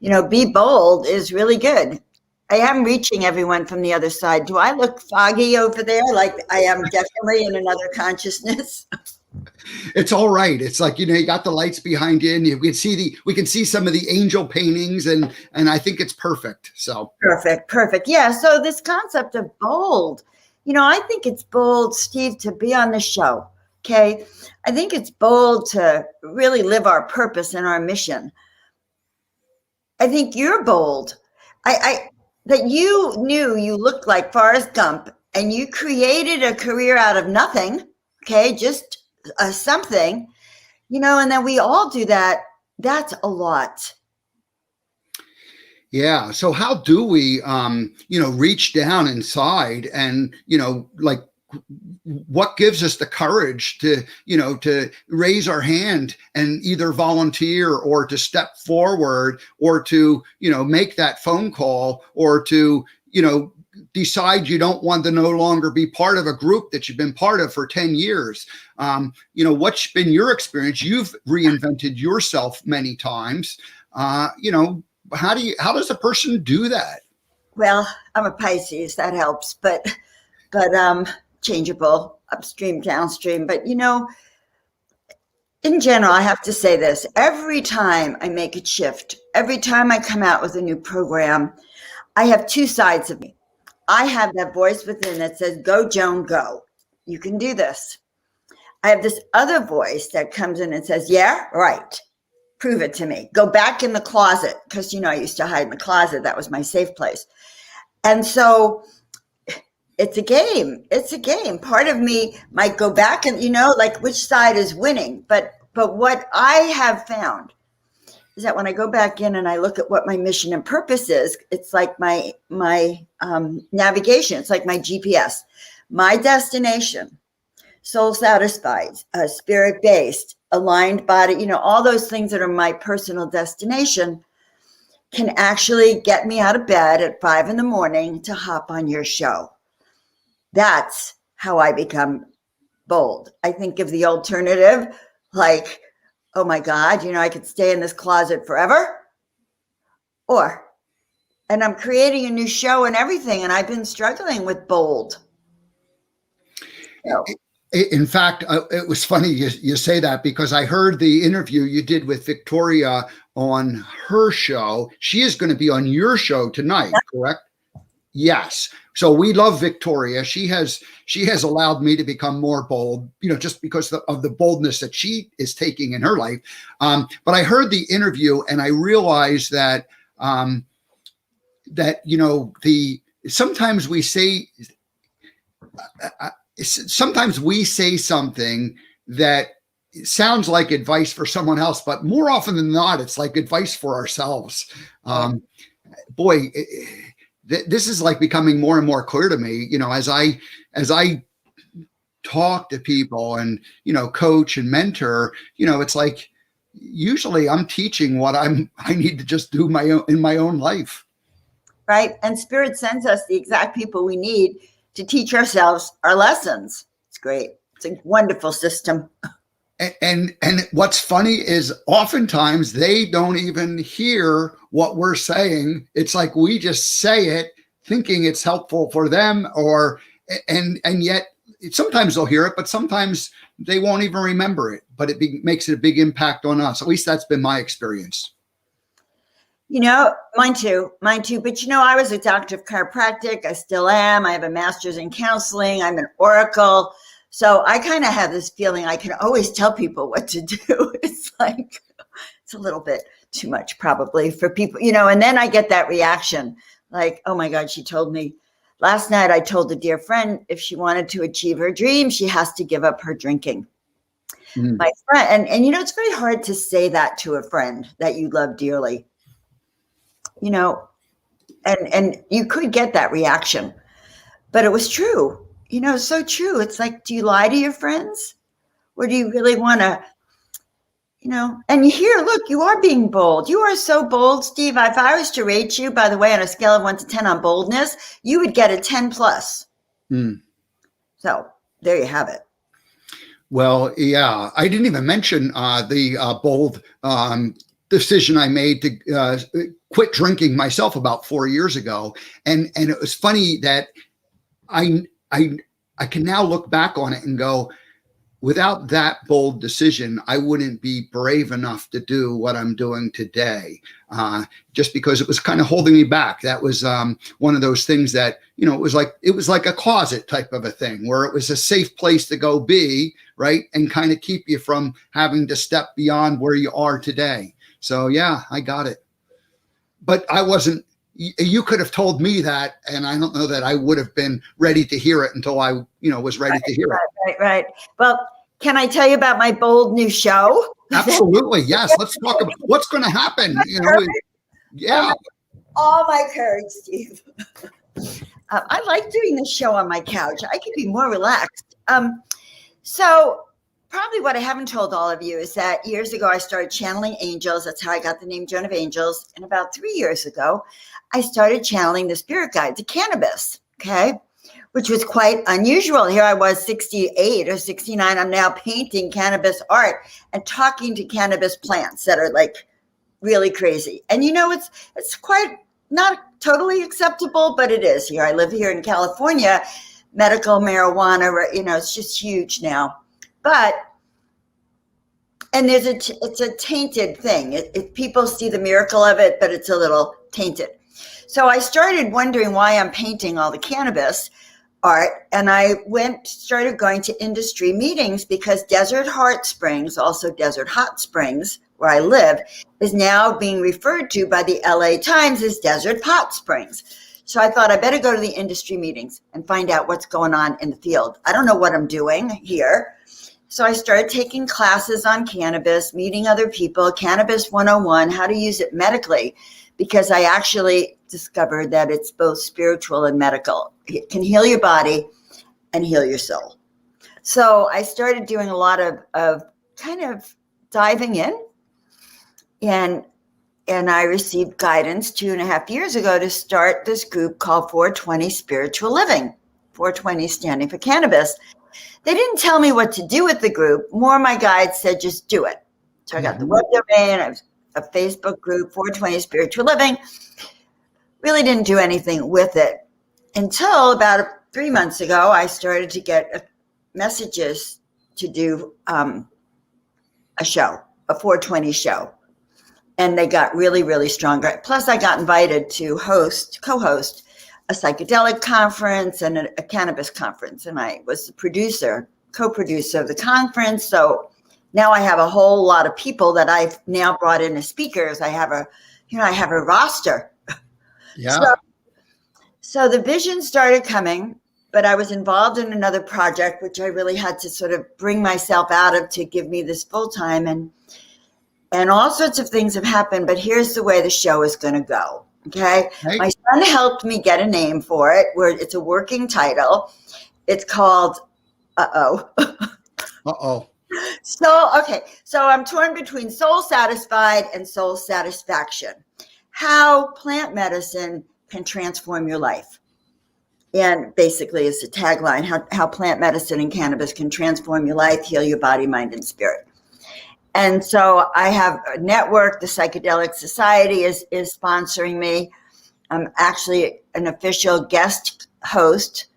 be bold is really good. I am reaching everyone from the other side. Do I look foggy over there? Like I am definitely in another consciousness. It's all right. It's like, you got the lights behind you and we can see some of the angel paintings and I think it's perfect. So perfect. Yeah. So this concept of bold, I think it's bold, Steve, to be on the show. Okay. I think it's bold to really live our purpose and our mission. I think you're bold. That you knew you looked like Forrest Gump and you created a career out of nothing. Okay. Just something, and then we all do that. That's a lot. Yeah. So how do we, reach down inside and, what gives us the courage to, to raise our hand and either volunteer or to step forward or to, make that phone call or to, decide you don't want to no longer be part of a group that you've been part of for 10 years. What's been your experience? You've reinvented yourself many times. How does a person do that? Well, I'm a Pisces, that helps, but changeable, upstream, downstream. But, in general, I have to say this, every time I make a shift, every time I come out with a new program, I have 2 sides of me. I have that voice within that says, go, Joan, go. You can do this. I have this other voice that comes in and says, yeah, right. Prove it to me. Go back in the closet. Because, I used to hide in the closet. That was my safe place. And so it's a game. It's a game. Part of me might go back and, like which side is winning. But what I have found is that when I go back in and I look at what my mission and purpose is, it's like my navigation. It's like my GPS, my destination, soul satisfied, spirit-based, aligned body, all those things that are my personal destination can actually get me out of bed at 5 a.m. to hop on your show. That's how I become bold. I think of the alternative, like, oh my God, I could stay in this closet forever. And I'm creating a new show and everything, and I've been struggling with bold. So. In fact, it was funny you say that, because I heard the interview you did with Victoria on her show. She is going to be on your show tonight, correct? Yes. So we love Victoria. She has allowed me to become more bold, just because of the boldness that she is taking in her life. But I heard the interview and I realized that sometimes we say something that sounds like advice for someone else, but more often than not, it's like advice for ourselves. This is like becoming more and more clear to me, as I talk to people and, coach and mentor, it's like, usually I'm teaching what I need to just do in my own life. Right. And Spirit sends us the exact people we need to teach ourselves our lessons. It's great. It's a wonderful system. And what's funny is oftentimes they don't even hear what we're saying. It's like we just say it thinking it's helpful for them, and yet sometimes they'll hear it, but sometimes they won't even remember it. But it makes it a big impact on us. At least that's been my experience. Mine too. But I was a doctor of chiropractic. I still am. I have a master's in counseling. I'm an oracle. So I kind of have this feeling I can always tell people what to do. It's like, it's a little bit too much probably for people, and then I get that reaction like, oh my God, she told me last night. I told a dear friend, if she wanted to achieve her dream, she has to give up her drinking. My friend, and it's very hard to say that to a friend that you love dearly, and you could get that reaction, but it was true. So true. It's like, do you lie to your friends? Or do you really want to, and look, you are being bold. You are so bold, Steve. If I was to rate you, by the way, on a scale of 1 to 10 on boldness, you would get a 10 plus. So there you have it. Well, yeah, I didn't even mention the bold decision I made to quit drinking myself about 4 years ago. And it was funny that I can now look back on it and go, without that bold decision, I wouldn't be brave enough to do what I'm doing today, just because it was kind of holding me back. That was one of those things that, it was like a closet type of a thing where it was a safe place to go be, right? And kind of keep you from having to step beyond where you are today. So yeah, I got it. But I wasn't. You could have told me that, and I don't know that I would have been ready to hear it until I, was ready to hear it. Right. Well, can I tell you about my bold new show? Absolutely. Yes. Let's talk about what's going to happen. Yeah. All my courage, Steve. I like doing this show on my couch. I can be more relaxed. So probably what I haven't told all of you is that years ago, I started channeling angels. That's how I got the name Joan of Angels. And about 3 years ago, I started channeling the spirit guide to cannabis, okay, which was quite unusual. Here I was 68 or 69. I'm now painting cannabis art and talking to cannabis plants that are like really crazy. And, it's quite not totally acceptable, but it is here. I live here in California. Medical marijuana, it's just huge now. And it's a tainted thing. People see the miracle of it, but it's a little tainted. So I started wondering why I'm painting all the cannabis art, and I started going to industry meetings because Desert Hot Springs, also Desert Hot Springs, where I live, is now being referred to by the LA Times as Desert Hot Springs. So I thought I better go to the industry meetings and find out what's going on in the field. I don't know what I'm doing here. So I started taking classes on cannabis, meeting other people, Cannabis 101, how to use it medically, because I actually discovered that it's both spiritual and medical. It can heal your body and heal your soul. So I started doing a lot of kind of diving in, and I received guidance 2.5 years ago to start this group called 420 Spiritual Living, 420 standing for cannabis. They didn't tell me what to do with the group. More, my guides said, just do it. So I got the web domain, I was a Facebook group, 420 Spiritual Living. Really didn't do anything with it until about 3 months ago. I started to get messages to do a show, a 420 show. And they got really, really strong. Plus, I got invited to co-host a psychedelic conference and a cannabis conference. And I was the co-producer of the conference. So now I have a whole lot of people that I've now brought in as speakers. I have a roster. Yeah. So the vision started coming, but I was involved in another project, which I really had to sort of bring myself out of to give me this full time. And all sorts of things have happened, but here's the way the show is going to go. Okay. Right. My son helped me get a name for it, where it's a working title. It's called Uh-oh. So I'm torn between Soul Satisfied and Soul Satisfaction. How plant medicine can transform your life. And basically it's a tagline, how plant medicine and cannabis can transform your life, heal your body, mind, and spirit. And so I have a network, the Psychedelic Society is sponsoring me. I'm actually an official guest host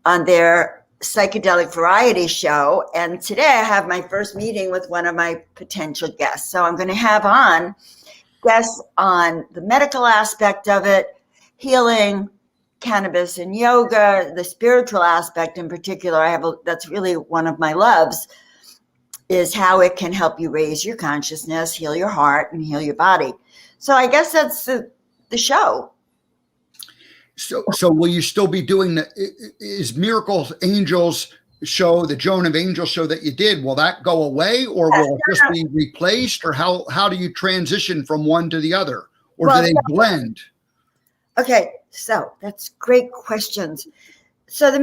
on their psychedelic variety show. And today I have my first meeting with one of my potential guests. So I'm going to have on guests on the medical aspect of it, healing, cannabis and yoga, the spiritual aspect in particular. That's really one of my loves, is how it can help you raise your consciousness, heal your heart, and heal your body. So I guess that's the show. So will you still be doing is Miracle Angels show, the Joan of Angels show that you did, will that go away, or will it just be replaced, or how do you transition from one to the other, or do they blend? Okay, so that's great questions. So the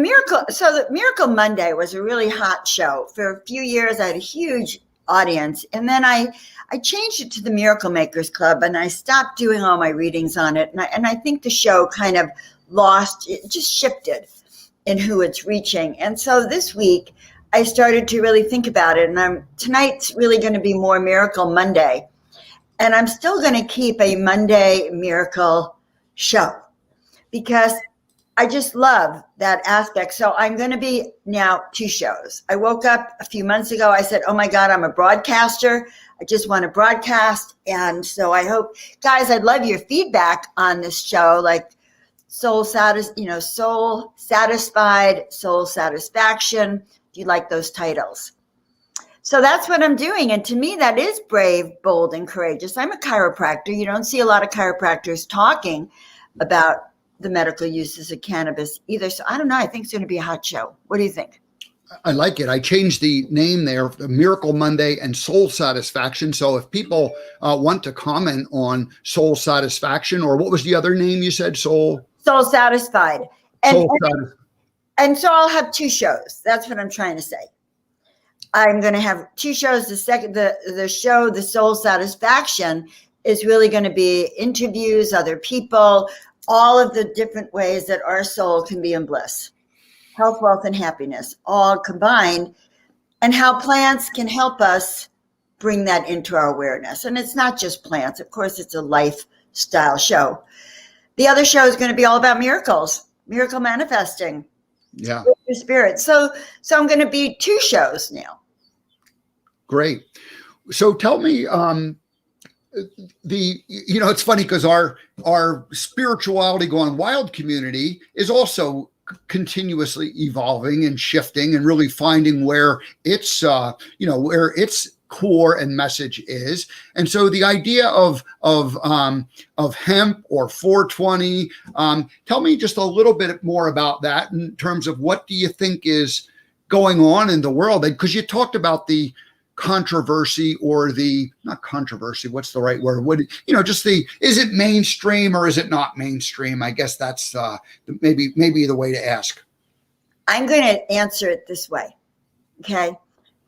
Miracle Monday was a really hot show. For a few years, I had a huge audience. And then I changed it to the Miracle Makers Club, and I stopped doing all my readings on it. And I think the show kind of it just shifted in who it's reaching. And so this week, I started to really think about it. And tonight's really going to be more Miracle Monday. And I'm still going to keep a Monday Miracle show because I just love that aspect. So I'm going to be now 2 shows. I woke up a few months ago. I said, oh my God, I'm a broadcaster. I just want to broadcast. And so I hope, guys, I'd love your feedback on this show, like soul satisfied, soul satisfaction. Do you like those titles? So that's what I'm doing. And to me, that is brave, bold, and courageous. I'm a chiropractor. You don't see a lot of chiropractors talking about the medical uses of cannabis either. So I don't know. I think it's going to be a hot show. What do you think? I like it. I changed the name there, Miracle Monday and Soul Satisfaction. So if people want to comment on Soul Satisfaction, or what was the other name you said? Soul Satisfied. And so I'll have 2 shows. That's what I'm trying to say. I'm going to have 2 shows. The show, the Soul Satisfaction, is really going to be interviews, other people, all of the different ways that our soul can be in bliss, health, wealth, and happiness, all combined, and how plants can help us bring that into our awareness. And it's not just plants. Of course, it's a lifestyle show. The other show is going to be all about miracles, miracle manifesting. Yeah. With your spirit. So I'm going to be 2 shows now. Great. So tell me, it's funny because our spirituality gone wild community is also continuously evolving and shifting and really finding where its where its core and message is. And so the idea of hemp or 420, tell me just a little bit more about that in terms of what do you think is going on in the world? Because you talked about the controversy, or the not controversy, what's the right word? Just is it mainstream or is it not mainstream? I guess that's maybe the way to ask. I'm going to answer it this way. Okay.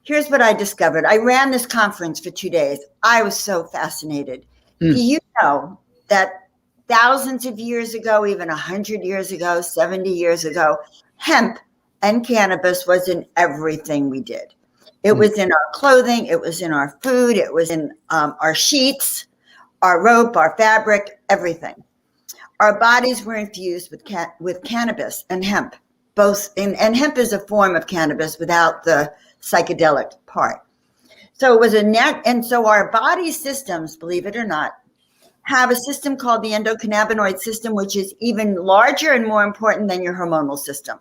Here's what I discovered. I ran this conference for 2 days. I was so fascinated. Do you know that thousands of years ago, even 100 years ago, 70 years ago, hemp and cannabis was in everything we did? It was in our clothing. It was in our food. It was in our sheets, our rope, our fabric, everything. Our bodies were infused with cannabis and hemp, both. And hemp is a form of cannabis without the psychedelic part. So it was and so our body systems, believe it or not, have a system called the endocannabinoid system, which is even larger and more important than your hormonal system.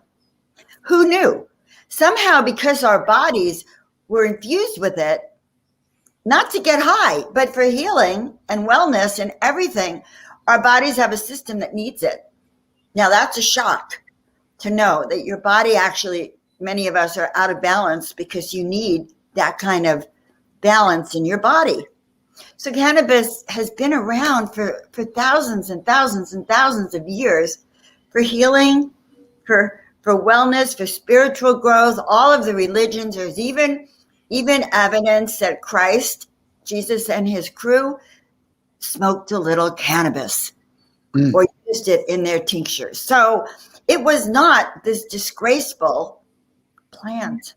Who knew? Somehow, because our bodies were infused with it, not to get high, but for healing and wellness and everything, our bodies have a system that needs it. Now, that's a shock to know that your body actually, many of us are out of balance because you need that kind of balance in your body. So cannabis has been around for thousands and thousands and thousands of years for healing, for wellness, for spiritual growth, all of the religions. There's even evidence that Jesus and his crew smoked a little cannabis or used it in their tinctures. So it was not this disgraceful plant.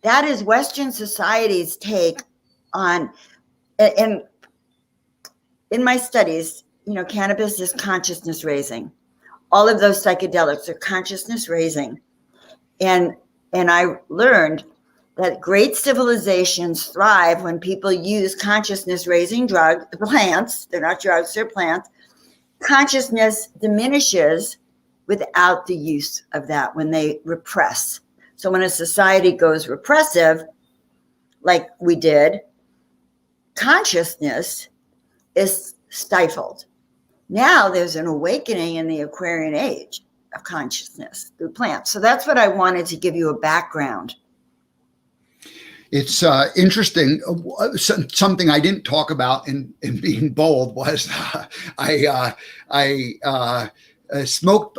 That is Western society's take on, and in my studies, cannabis is consciousness raising. All of those psychedelics are consciousness raising. And I learned that great civilizations thrive when people use consciousness raising plants. They're not drugs, they're plants. Consciousness diminishes without the use of that when they repress. So when a society goes repressive, like we did, consciousness is stifled. Now there's an awakening in the Aquarian age of consciousness through plants. So that's what I wanted to give you a background. It's interesting. Something I didn't talk about in being bold was I smoked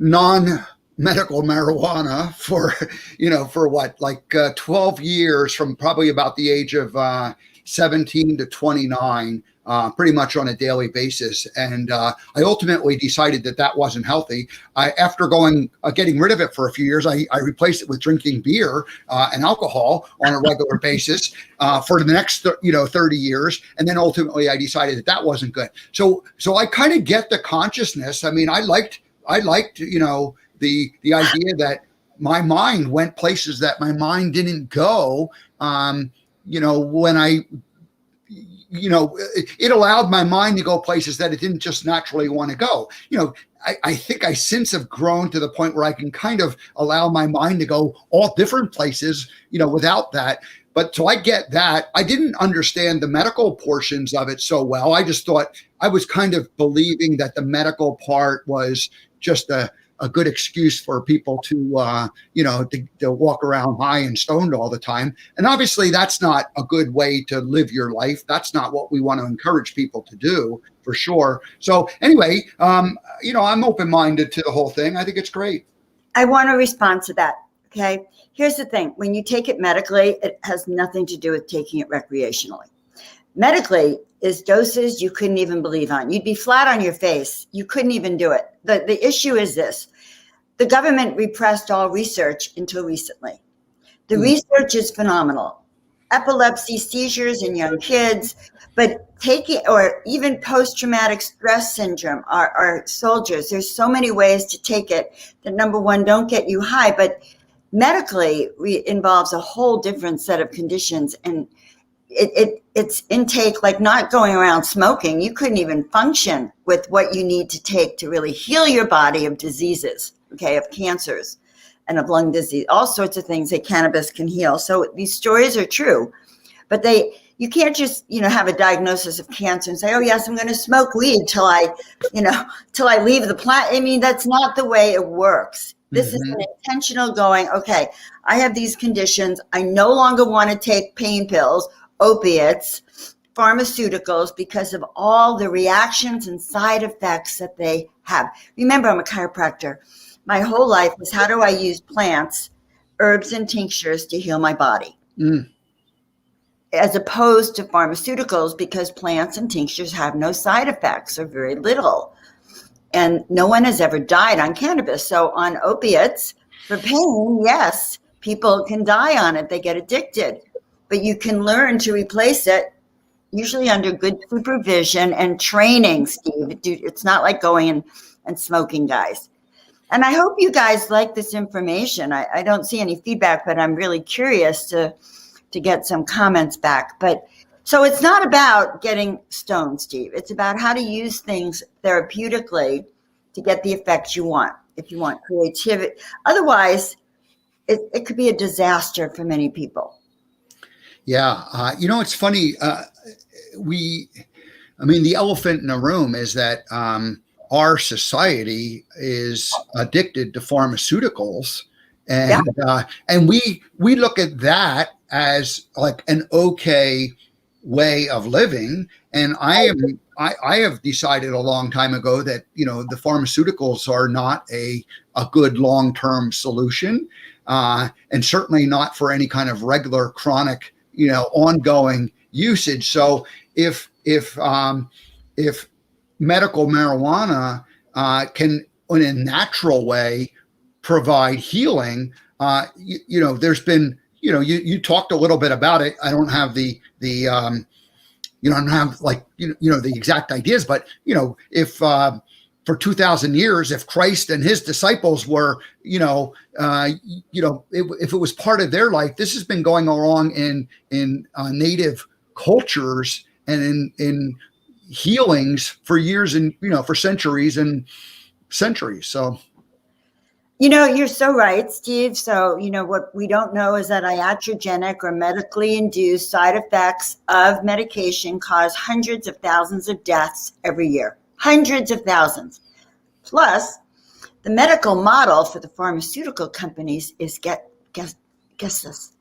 non-medical marijuana for what, like 12 years, from probably about the age of 17 to 29. Pretty much on a daily basis. And I ultimately decided that wasn't healthy. After getting rid of it for a few years, I replaced it with drinking beer and alcohol on a regular basis for the next 30 years. And then ultimately I decided that wasn't good. So I kind of get the consciousness. I mean, I liked the idea that my mind went places that my mind didn't go. When it allowed my mind to go places that it didn't just naturally want to go. I think I since have grown to the point where I can kind of allow my mind to go all different places, without that. But so I get that. I didn't understand the medical portions of it so well. I just thought I was kind of believing that the medical part was just a good excuse for people to walk around high and stoned all the time. And obviously that's not a good way to live your life. That's not what we want to encourage people to do, for sure. So anyway, I'm open-minded to the whole thing. I think it's great. I want to respond to that. Okay. Here's the thing. When you take it medically, it has nothing to do with taking it recreationally. Medically is doses you couldn't even believe on. You'd be flat on your face. You couldn't even do it. The issue is this. The government repressed all research until recently. The research is phenomenal. Epilepsy, seizures in young kids, but or even post-traumatic stress syndrome, our soldiers. There's so many ways to take it that, number one, don't get you high, but medically involves a whole different set of conditions. And it's intake, like not going around smoking. You couldn't even function with what you need to take to really heal your body of diseases, okay, of cancers and of lung disease, all sorts of things that cannabis can heal. So these stories are true, but you can't just, have a diagnosis of cancer and say, oh yes, I'm going to smoke weed till I leave the plant. I mean, that's not the way it works. This is an intentional going, okay, I have these conditions. I no longer want to take pain pills, opiates, pharmaceuticals, because of all the reactions and side effects that they have. Remember, I'm a chiropractor. My whole life was, how do I use plants, herbs, and tinctures to heal my body? As opposed to pharmaceuticals, because plants and tinctures have no side effects or very little. And no one has ever died on cannabis. So on opiates for pain, yes, people can die on it. They get addicted. But you can learn to replace it, usually under good supervision and training, Steve. It's not like going and smoking, guys. And I hope you guys like this information. I don't see any feedback, but I'm really curious to get some comments back. But so it's not about getting stoned, Steve. It's about how to use things therapeutically to get the effects you want. If you want creativity, otherwise it could be a disaster for many people. Yeah. It's funny. The elephant in the room is that our society is addicted to pharmaceuticals. And we look at that as like an okay way of living. And I have decided a long time ago that, the pharmaceuticals are not a good long-term solution, and certainly not for any kind of regular chronic, ongoing usage. So if medical marijuana can, in a natural way, provide healing, there's been, you talked a little bit about it. I don't have the I don't have the exact ideas, but if for 2,000 years, if Christ and his disciples were, if it was part of their life, this has been going along in native cultures and in healings for years and, for centuries and centuries. So. You're so right, Steve. So, what we don't know is that iatrogenic or medically induced side effects of medication cause hundreds of thousands of deaths every year. Hundreds of thousands. Plus, the medical model for the pharmaceutical companies is guess this,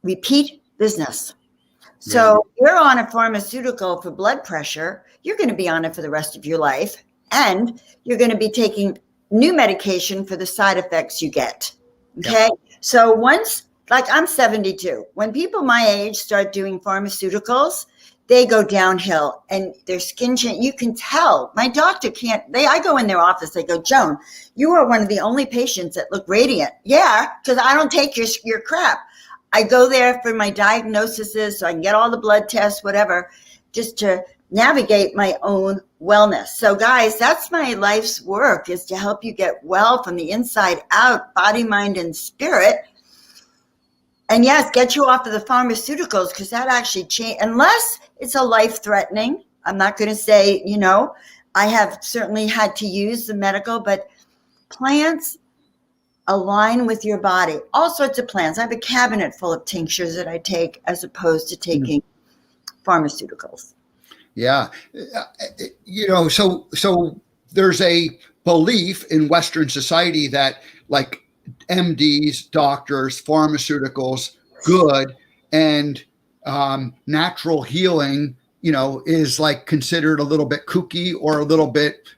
repeat business. So you're on a pharmaceutical for blood pressure, you're going to be on it for the rest of your life, and you're going to be taking new medication for the side effects you get. Okay. Yeah. So once, like I'm 72, when people my age start doing pharmaceuticals, they go downhill and their skin change. You can tell. My doctor can't, I go in their office, they go, Joan, you are one of the only patients that look radiant. Yeah, because I don't take your crap. I go there for my diagnoses so I can get all the blood tests, whatever, just to navigate my own wellness. So guys, that's my life's work, is to help you get well from the inside out, body, mind, and spirit. And yes, get you off of the pharmaceuticals, because that actually change, unless it's a life-threatening. I'm not going to say, I have certainly had to use the medical, but plants align with your body. All sorts of plants. I have a cabinet full of tinctures that I take as opposed to taking pharmaceuticals. Yeah. So there's a belief in Western society that like MDs, doctors, pharmaceuticals, good, and natural healing, is like considered a little bit kooky or a little bit,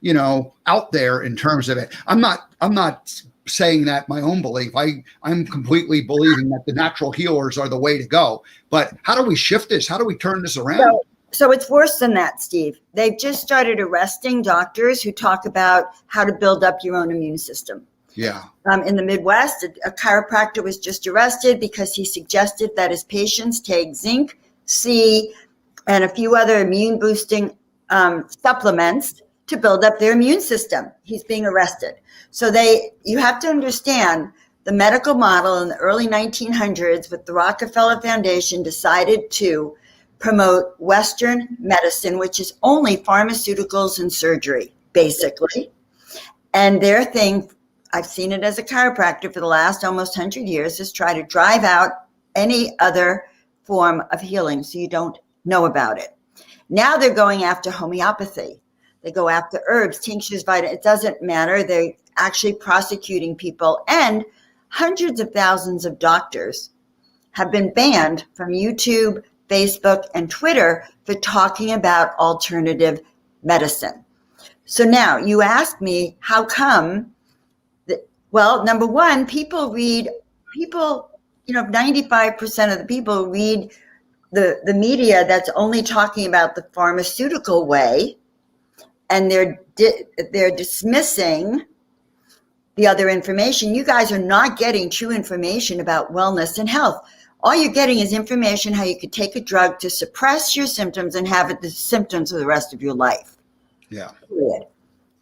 out there in terms of it. I'm not saying that my own belief. I'm completely believing that the natural healers are the way to go. But how do we shift this? How do we turn this around? So it's worse than that, Steve. They've just started arresting doctors who talk about how to build up your own immune system. Yeah. In the Midwest, a chiropractor was just arrested because he suggested that his patients take zinc, C, and a few other immune boosting supplements to build up their immune system. He's being arrested. So you have to understand the medical model in the early 1900s with the Rockefeller Foundation decided to promote Western medicine, which is only pharmaceuticals and surgery, basically. And their thing, I've seen it as a chiropractor for the last almost 100 years, is try to drive out any other form of healing so you don't know about it. Now they're going after homeopathy. They go after herbs, tinctures, vitamins. It doesn't matter. They're actually prosecuting people. And hundreds of thousands of doctors have been banned from YouTube, Facebook, and Twitter for talking about alternative medicine. So now you ask me, how come? Well, number one, 95% of the people read the media that's only talking about the pharmaceutical way, and they're dismissing the other information. You guys are not getting true information about wellness and health. All you're getting is information how you could take a drug to suppress your symptoms and have the symptoms for the rest of your life. Yeah. Period.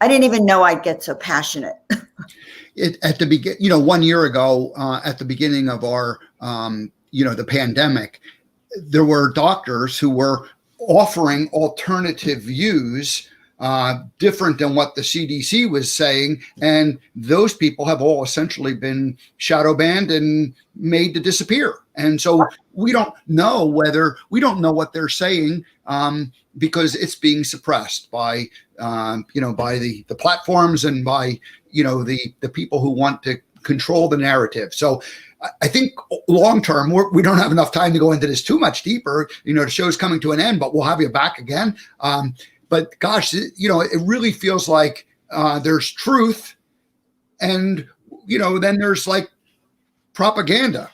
I didn't even know I'd get so passionate. At the begin, 1 year ago, at the beginning of our, the pandemic, there were doctors who were offering alternative views, different than what the CDC was saying. And those people have all essentially been shadow banned and made to disappear. And so we don't know what they're saying, because it's being suppressed by, by the platforms and by, the people who want to control the narrative. So I think long term, we don't have enough time to go into this too much deeper. The show's coming to an end, but we'll have you back again. But gosh, it really feels like there's truth, and then there's like propaganda.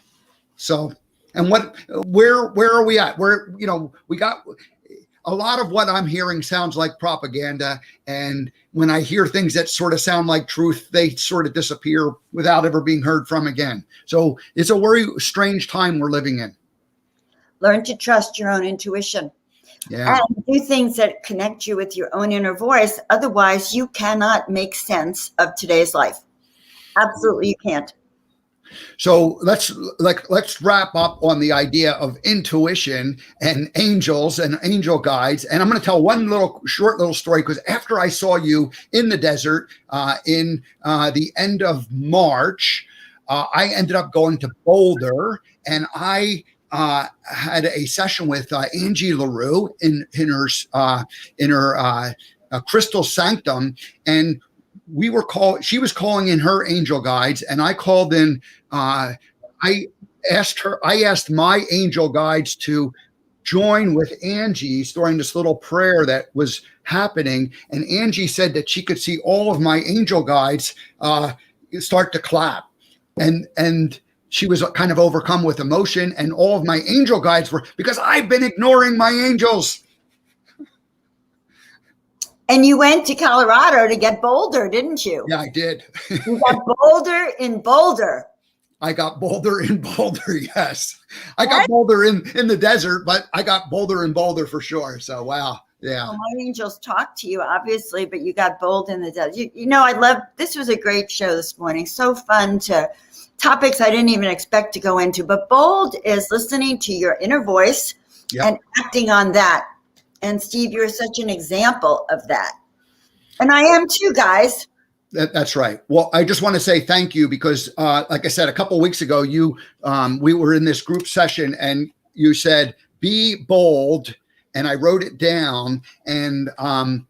So, and where are we at? We got a lot of what I'm hearing sounds like propaganda, and when I hear things that sort of sound like truth, they sort of disappear without ever being heard from again. So it's a very strange time we're living in. Learn to trust your own intuition. Yeah. And do things that connect you with your own inner voice. Otherwise, you cannot make sense of today's life. Absolutely, you can't. So let's wrap up on the idea of intuition and angels and angel guides. And I'm going to tell one short little story, because after I saw you in the desert in the end of March, I ended up going to Boulder, and I had a session with Angie LaRue in her Crystal Sanctum, and she was calling in her angel guides, and I called in. I asked my angel guides to join with Angie's during this little prayer that was happening, and Angie said that she could see all of my angel guides start to clap, and she was kind of overcome with emotion, and all of my angel guides were, because I've been ignoring my angels. And you went to Colorado to get Boulder, didn't you? Yeah, I did. You got Boulder in Boulder. I got Boulder in Boulder, yes. I got Boulder in the desert, but I got Boulder in Boulder for sure. So, wow. Yeah. Well, my angels talked to you, obviously, but you got Boulder in the desert. This was a great show this morning. So fun topics I didn't even expect to go into. But bold is listening to your inner voice and acting on that. And Steve, you're such an example of that. And I am too, guys. That's right. Well, I just want to say thank you, because like I said, a couple of weeks ago, we were in this group session, and you said, be bold. And I wrote it down, and I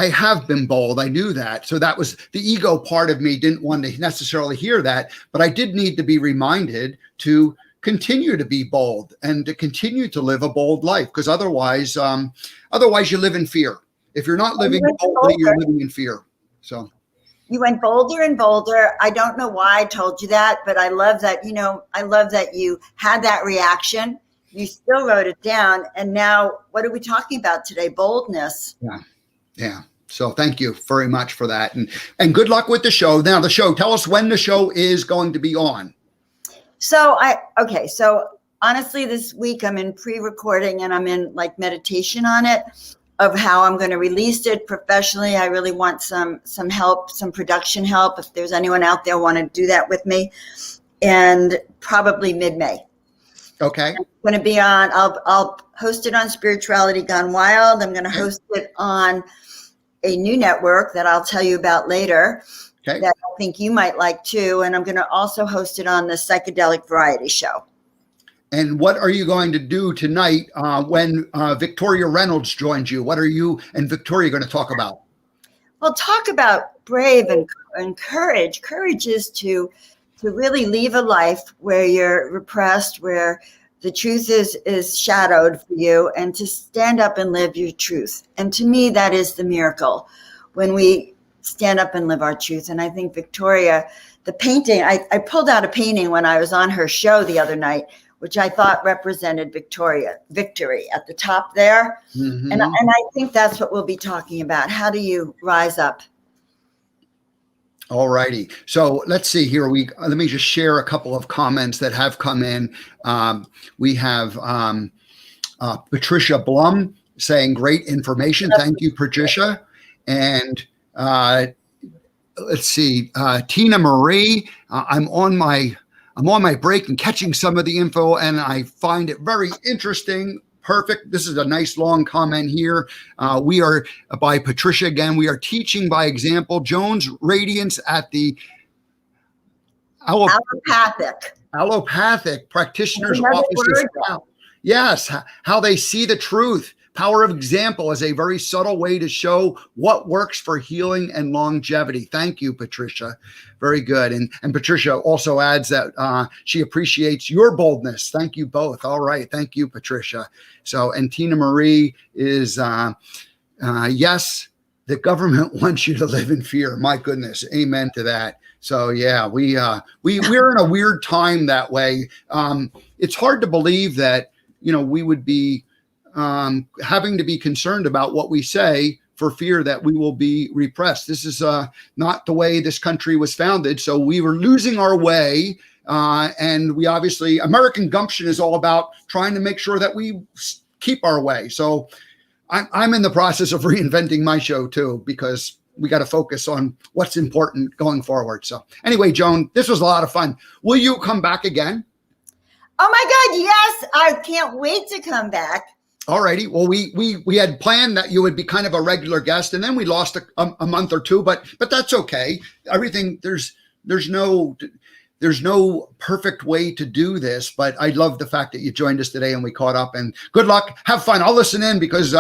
have been bold. I knew that. So that was the ego part of me didn't want to necessarily hear that, but I did need to be reminded to continue to be bold and to continue to live a bold life, because otherwise you live in fear. If you're not living boldly, you're living in fear. So you went bolder and bolder. I don't know why I told you that, but I love that. I love that you had that reaction. You still wrote it down. And now what are we talking about today? Boldness. Yeah. So thank you very much for that. And good luck with the show. Now tell us when the show is going to be on. So honestly, this week I'm in pre-recording, and I'm in like meditation on it. of how I'm going to release it professionally. I really want some help, some production help. If there's anyone out there want to do that with me, and probably mid-May. Okay. I'm going to be on. I'll host it on Spirituality Gone Wild. I'm going to host it on a new network that I'll tell you about later. Okay. That I think you might like too. And I'm going to also host it on the Psychedelic Variety Show. And what are you going to do tonight when Victoria Reynolds joins you? What are you and Victoria going to talk about? Well, talk about brave and courage. Courage is to really leave a life where you're repressed, where the truth is shadowed for you, and to stand up and live your truth. And to me, that is the miracle, when we stand up and live our truth. And I think Victoria, the painting, I pulled out a painting when I was on her show the other night, which I thought represented victory at the top there. Mm-hmm. And I think that's what we'll be talking about. How do you rise up? All righty. So let's see here. Let me just share a couple of comments that have come in. We have Patricia Blum saying great information. Thank you, Patricia. And let's see, Tina Marie. I'm on my break and catching some of the info, and I find it very interesting. Perfect. This is a nice long comment here. We are, by Patricia again, we are teaching by example. Joan's radiance at the allopathic practitioners' offices. Yes, how they see the truth. Power of example is a very subtle way to show what works for healing and longevity. Thank you, Patricia. Very good. And Patricia also adds that she appreciates your boldness. Thank you both. All right. Thank you, Patricia. So, and Tina Marie is, yes, the government wants you to live in fear. My goodness. Amen to that. So yeah, we're in a weird time that way. It's hard to believe that, we would be having to be concerned about what we say for fear that we will be repressed. This is not the way this country was founded. So we were losing our way. And we obviously, American Gumption is all about trying to make sure that we keep our way. So I'm in the process of reinventing my show too, because we got to focus on what's important going forward. So anyway, Joan, this was a lot of fun. Will you come back again? Oh my God, yes. I can't wait to come back. All righty. Well, we had planned that you would be kind of a regular guest, and then we lost a month or two, but that's okay. Everything, there's no perfect way to do this, but I love the fact that you joined us today and we caught up, and good luck. Have fun. I'll listen in because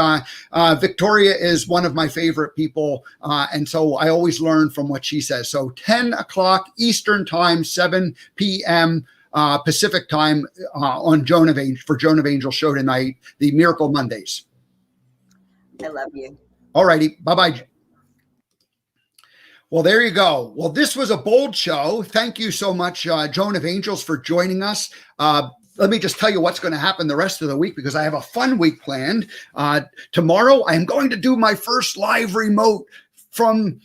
Victoria is one of my favorite people. And so I always learn from what she says. So 10 o'clock Eastern time, 7 p.m. Pacific time on Joan of Angels show tonight, the Miracle Mondays. I love you. All righty. Bye-bye. Well, there you go. Well, this was a bold show. Thank you so much, Joan of Angels, for joining us. Let me just tell you what's going to happen the rest of the week, because I have a fun week planned. Tomorrow, I'm going to do my first live remote from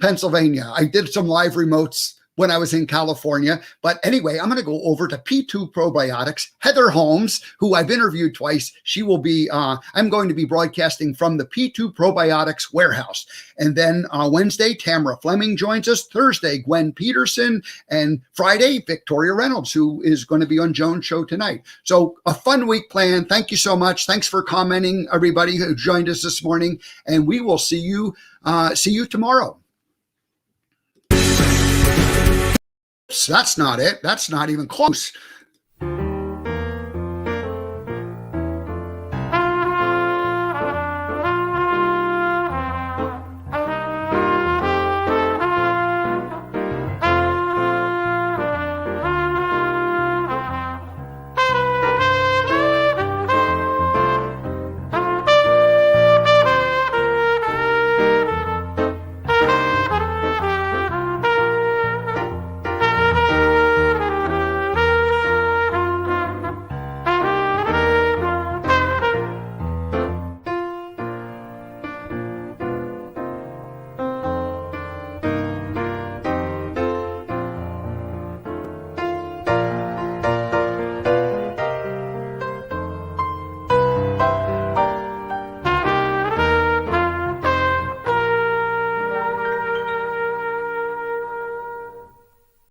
Pennsylvania. I did some live remotes when I was in California. But anyway, I'm going to go over to P2 Probiotics. Heather Holmes, who I've interviewed twice, she will be, I'm going to be broadcasting from the P2 Probiotics warehouse. And then Wednesday, Tamara Fleming joins us. Thursday, Gwen Peterson. And Friday, Victoria Reynolds, who is going to be on Joan's show tonight. So a fun week planned. Thank you so much. Thanks for commenting, everybody who joined us this morning. And we will see you tomorrow. That's not it. That's not even close.